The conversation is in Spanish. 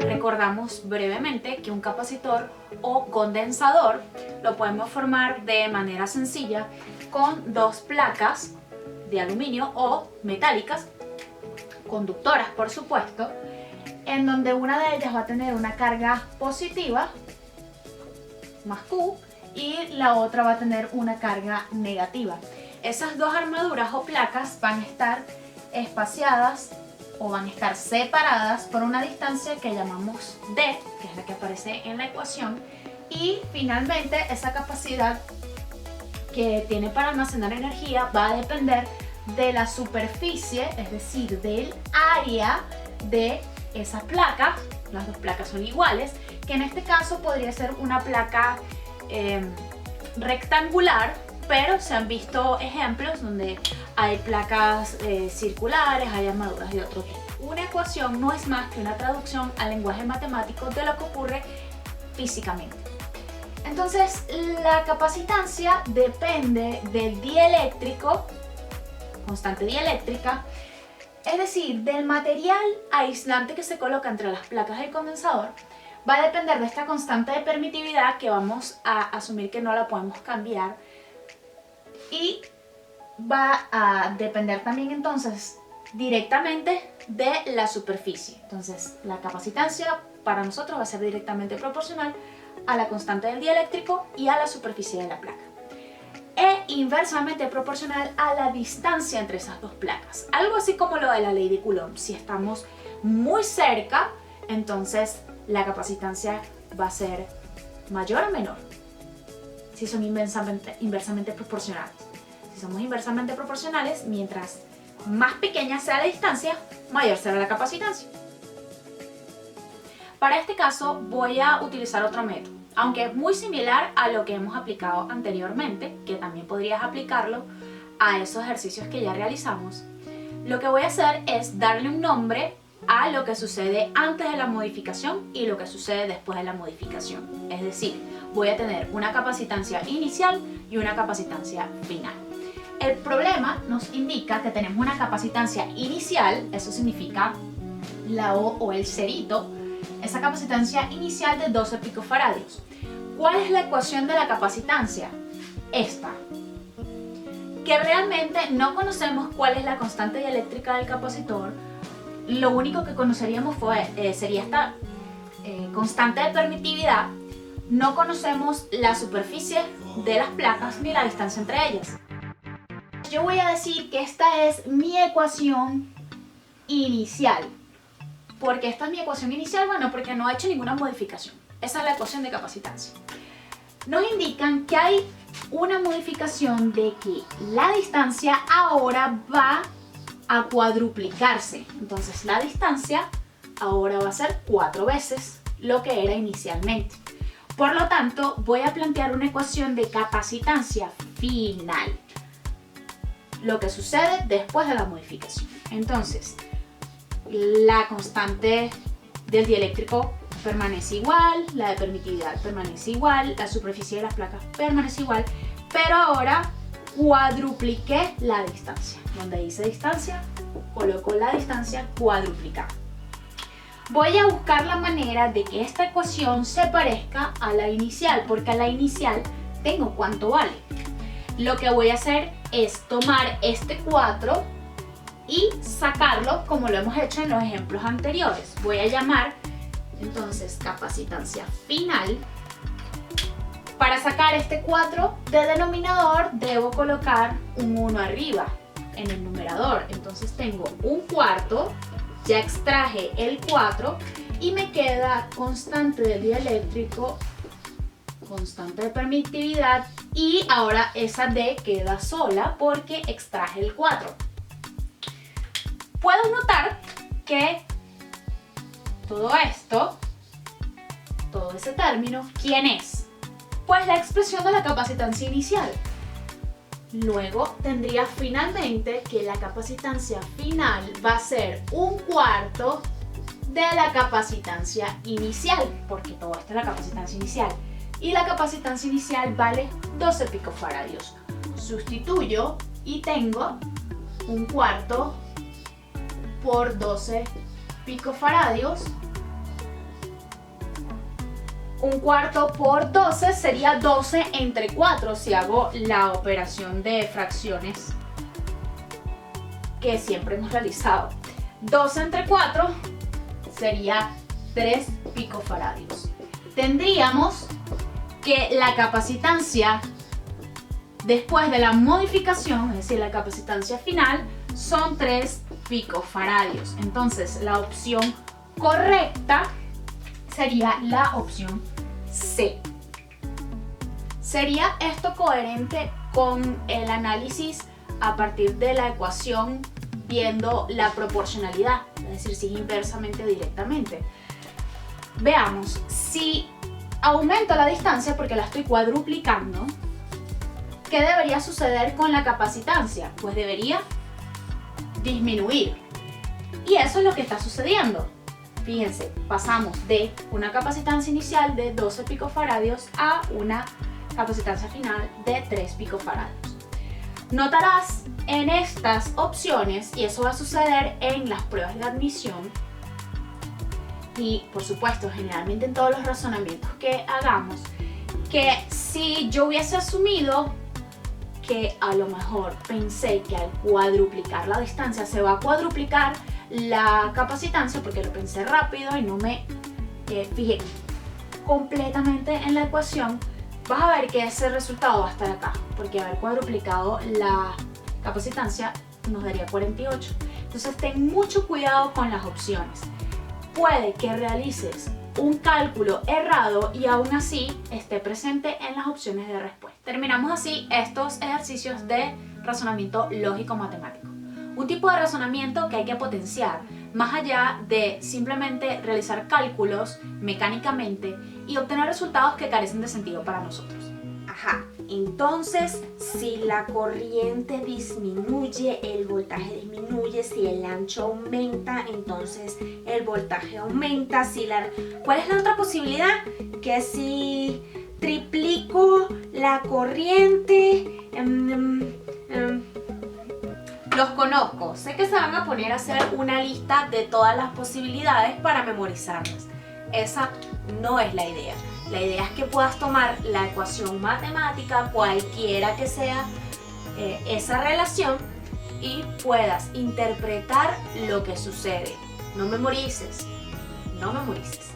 Recordamos brevemente que un capacitor o condensador lo podemos formar de manera sencilla con dos placas de aluminio o metálicas, conductoras por supuesto, en donde una de ellas va a tener una carga positiva, más Q, y la otra va a tener una carga negativa. Esas dos armaduras o placas van a estar espaciadas o van a estar separadas por una distancia que llamamos D, que es la que aparece en la ecuación, y finalmente esa capacidad que tiene para almacenar energía va a depender de la superficie, es decir, del área de esa placa. Las dos placas son iguales, que en este caso podría ser una placa rectangular, pero se han visto ejemplos donde hay placas circulares, hay armaduras de otro tipo. Una ecuación no es más que una traducción al lenguaje matemático de lo que ocurre físicamente. Entonces, la capacitancia depende del dieléctrico, constante dieléctrica, es decir, del material aislante que se coloca entre las placas del condensador. Va a depender de esta constante de permitividad, que vamos a asumir que no la podemos cambiar, y va a depender también entonces directamente de la superficie. Entonces la capacitancia para nosotros va a ser directamente proporcional a la constante del dieléctrico y a la superficie de la placa, e inversamente proporcional a la distancia entre esas dos placas. Algo así como lo de la ley de Coulomb. Si estamos muy cerca, entonces la capacitancia va a ser mayor o menor. Si son inversamente proporcionales. Si somos inversamente proporcionales, mientras más pequeña sea la distancia, mayor será la capacitancia. Para este caso voy a utilizar otro método, aunque es muy similar a lo que hemos aplicado anteriormente, que también podrías aplicarlo a esos ejercicios que ya realizamos. Lo que voy a hacer es darle un nombre a lo que sucede antes de la modificación y lo que sucede después de la modificación. Es decir, voy a tener una capacitancia inicial y una capacitancia final. El problema nos indica que tenemos una capacitancia inicial, eso significa la O o el cerito, esa capacitancia inicial de 12 picofaradios. ¿Cuál es la ecuación de la capacitancia? Esta. Que realmente no conocemos cuál es la constante dieléctrica del capacitor. Lo único que conoceríamos sería esta constante de permitividad. No conocemos la superficie de las placas ni la distancia entre ellas. Yo voy a decir que esta es mi ecuación inicial. ¿Por qué esta es mi ecuación inicial? Bueno, porque no he hecho ninguna modificación. Esa es la ecuación de capacitancia. Nos indican que hay una modificación de que la distancia ahora va a cuadruplicarse. Entonces la distancia ahora va a ser 4 veces lo que era inicialmente. Por lo tanto, voy a plantear una ecuación de capacitancia final. Lo que sucede después de la modificación. Entonces, la constante del dieléctrico permanece igual, la de permitividad permanece igual, la superficie de las placas permanece igual, pero ahora cuadrupliqué la distancia. Donde dice distancia, coloco la distancia cuadruplicada. Voy a buscar la manera de que esta ecuación se parezca a la inicial, porque a la inicial tengo cuánto vale. Lo que voy a hacer es tomar este 4 y sacarlo como lo hemos hecho en los ejemplos anteriores. Voy a llamar entonces capacitancia final. Para sacar este 4 de denominador debo colocar un 1 arriba en el numerador. Entonces tengo un cuarto, ya extraje el 4 y me queda constante del dieléctrico, constante de permitividad, y ahora esa D queda sola porque extraje el 4. Puedo notar que todo esto, todo ese término, ¿quién es? Pues la expresión de la capacitancia inicial. Luego tendría finalmente que la capacitancia final va a ser un cuarto de la capacitancia inicial, porque todo esto es la capacitancia inicial. Y la capacitancia inicial vale 12 picofaradios. Sustituyo y tengo un cuarto por 12 picofaradios. Un cuarto por 12 sería 12 entre 4 si hago la operación de fracciones que siempre hemos realizado. 12 entre 4 sería 3 picofaradios. Tendríamos que la capacitancia después de la modificación, es decir, la capacitancia final, son 3 picofaradios. Entonces, la opción correcta sería la opción C. ¿Sería esto coherente con el análisis a partir de la ecuación viendo la proporcionalidad? Es decir, si es inversamente o directamente. Veamos, si aumento la distancia porque la estoy cuadruplicando, ¿qué debería suceder con la capacitancia? Pues debería disminuir. Y eso es lo que está sucediendo. Fíjense, pasamos de una capacitancia inicial de 12 picofaradios a una capacitancia final de 3 picofaradios. Notarás en estas opciones, y eso va a suceder en las pruebas de admisión, y por supuesto generalmente en todos los razonamientos que hagamos, que si yo hubiese asumido que a lo mejor pensé que al cuadruplicar la distancia se va a cuadruplicar la capacitancia, porque lo pensé rápido y no me fijé completamente en la ecuación, vas a ver que ese resultado va a estar acá, porque haber cuadruplicado la capacitancia nos daría 48. Entonces ten mucho cuidado con las opciones. Puede que realices un cálculo errado y aún así esté presente en las opciones de respuesta. Terminamos así estos ejercicios de razonamiento lógico-matemático. Un tipo de razonamiento que hay que potenciar, más allá de simplemente realizar cálculos mecánicamente y obtener resultados que carecen de sentido para nosotros. Ajá, entonces si la corriente disminuye, el voltaje disminuye, si el ancho aumenta, entonces el voltaje aumenta. ¿Cuál es la otra posibilidad? Que si triplico la corriente... Los conozco, sé que se van a poner a hacer una lista de todas las posibilidades para memorizarlas. Esa no es la idea. La idea es que puedas tomar la ecuación matemática, cualquiera que sea esa relación, y puedas interpretar lo que sucede. No memorices, no memorices.